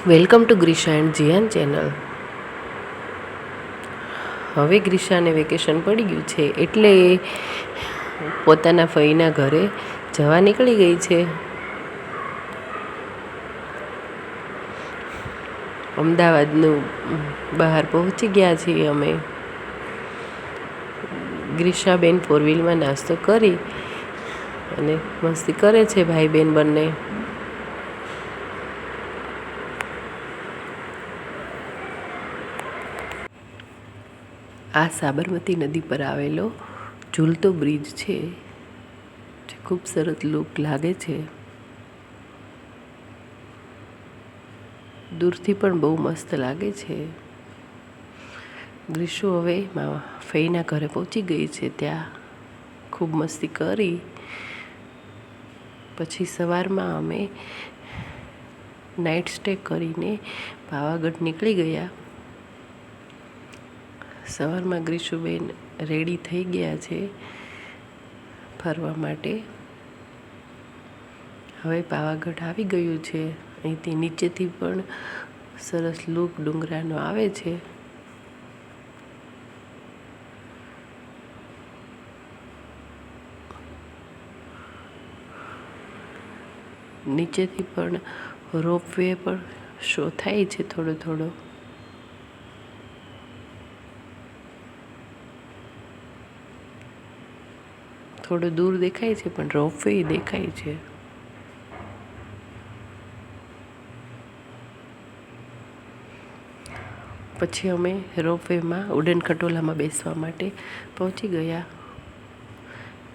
Welcome to Grisha and Jiyan channel. હવે ગ્રીશાને vacation પડી ગયું છે એટલે પોતાના ફઈના ઘરે જવા નીકળી ગઈ છે. અમદાવાદનું બહાર પહોંચી ગયા છીએ અમે. ગ્રીશાબેન ફોર વ્હીલમાં નાસ્તો કરી અને મસ્તી કરે છે ભાઈ બહેન બંને. આ સાબરમતી નદી પર આવેલો ઝૂલતો બ્રિજ છે, જે ખૂબ સરસ લુક લાગે છે. દૂરથી પણ બહુ મસ્ત લાગે છે. ગ્રીશુ હવે ફઈના ઘરે પહોંચી ગઈ છે. ત્યાં ખૂબ મસ્તી કરી પછી સવારમાં અમે નાઇટ સ્ટે કરીને પાવાગઢ નીકળી ગયા. સવારમાં ગ્રીશુબેન રેડી થઈ ગયા છે ફરવા માટે. હવે પાવાગઢ આવી ગયું છે. અહીંથી નીચેથી પણ સરસ લુક ડુંગરાનો આવે છે. નીચેથી પણ રોપવે પણ શો થાય છે થોડો થોડો. થોડો દૂર દેખાય છે પણ રોપવે દેખાય છે. પછી અમે રોપવેમાં ઉડન ખટોલામાં બેસવા માટે પહોંચી ગયા.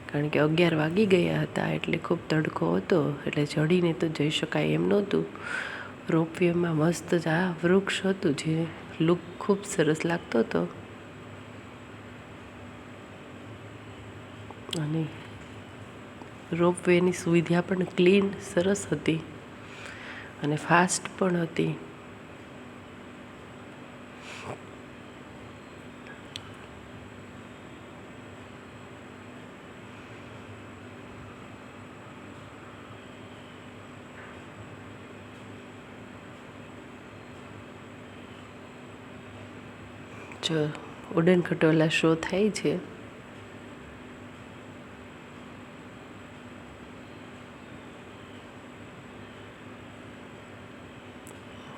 કારણ કે 11 વાગી ગયા હતા એટલે ખૂબ તડકો હતો, એટલે ચડીને તો જઈ શકાય એમ નહોતું. રોપવેમાં મસ્ત આ વૃક્ષ હતું જે લુક ખૂબ સરસ લાગતો હતો. અને રોપવેની સુવિધા પણ ક્લીન સરસ હતી અને ફાસ્ટ પણ હતી. જો ઉડન ખટોલા શો થાય છે.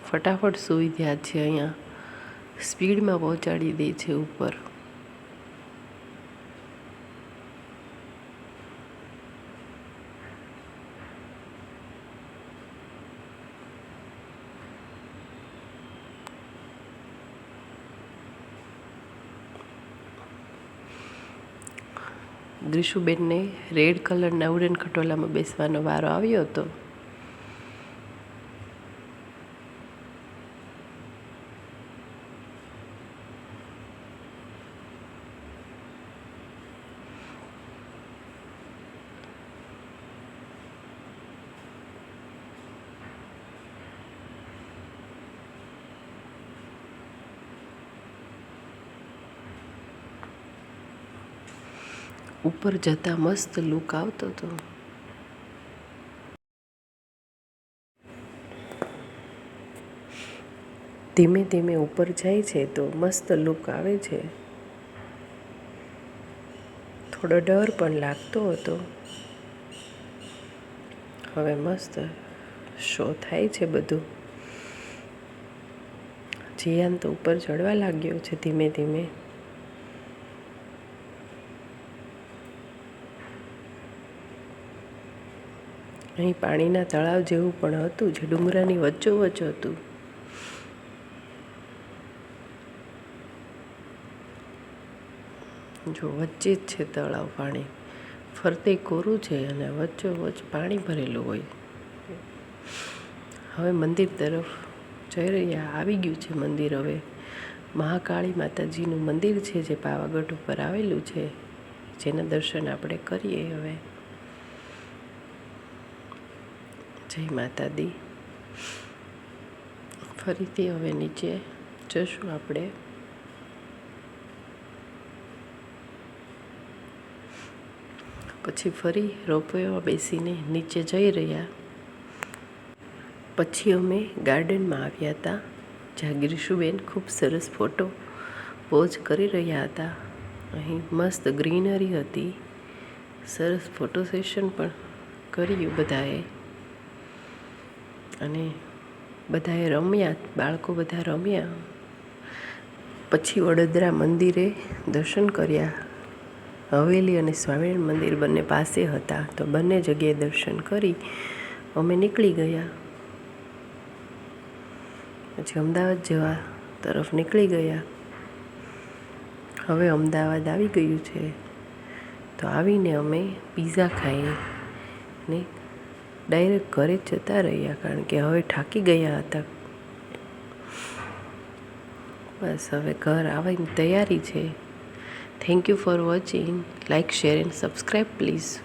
ફટાફટ સુવિધા છે અહીંયા. સ્પીડમાં પહોંચાડી દે છે ઉપર. ગ્રીશુબેનને રેડ કલરના ઉડન ખટોલામાં બેસવાનો વારો આવ્યો હતો. ઉપર જતા મસ્ત લુક આવતો હતો. ધીમે ધીમે ઉપર જાય છે તો મસ્ત લુક આવે છે. થોડો ડર પણ લાગતો હતો. હવે મસ્ત શો થાય છે બધું. જીયાન તો ઉપર ચડવા લાગ્યો છે ધીમે ધીમે. અહીં પાણીના તળાવ જેવું પણ હતું જે ડુંગરાની વચ્ચોવચ્ચ હતું. જો વચ્ચે જ છે તળાવ. પાણી ફરતે કોરું છે અને વચ્ચોવચ્ચ પાણી ભરેલું હોય. હવે મંદિર તરફ જઈ રહ્યા. આવી ગયું છે મંદિર. હવે મહાકાળી માતાજીનું મંદિર છે જે પાવાગઢ ઉપર આવેલું છે, જેના દર્શન આપણે કરીએ. હવે જય માતા દી. ફરીથી હવે નીચે જશું આપણે. પછી ફરી રોપવેમાં બેસીને નીચે જઈ રહ્યા. પછી અમે ગાર્ડનમાં આવ્યા હતા, જ્યાં ગીરીશુબેન ખૂબ સરસ ફોટો પોઝ કરી રહ્યા હતા. અહીં મસ્ત ગ્રીનરી હતી, સરસ ફોટો સેશન પણ કર્યું બધાએ, અને બધાએ રમ્યા, બાળકો બધા રમ્યા. પછી વડોદરા મંદિરે દર્શન કર્યા. હવેલી અને સ્વામિનારાયણ મંદિર બંને પાસે હતા, તો બંને જગ્યાએ દર્શન કરી અમે નીકળી ગયા. પછી અમદાવાદ જવા તરફ નીકળી ગયા. હવે અમદાવાદ આવી ગયું છે, તો આવીને અમે પીઝા ખાઈ ને ડાયરેક્ટ ઘરે જતા રહ્યા, કારણ કે હવે થાકી ગયા હતા. બસ હવે ઘર આવવાની તૈયારી છે. Thank you for watching. Like, share and subscribe please.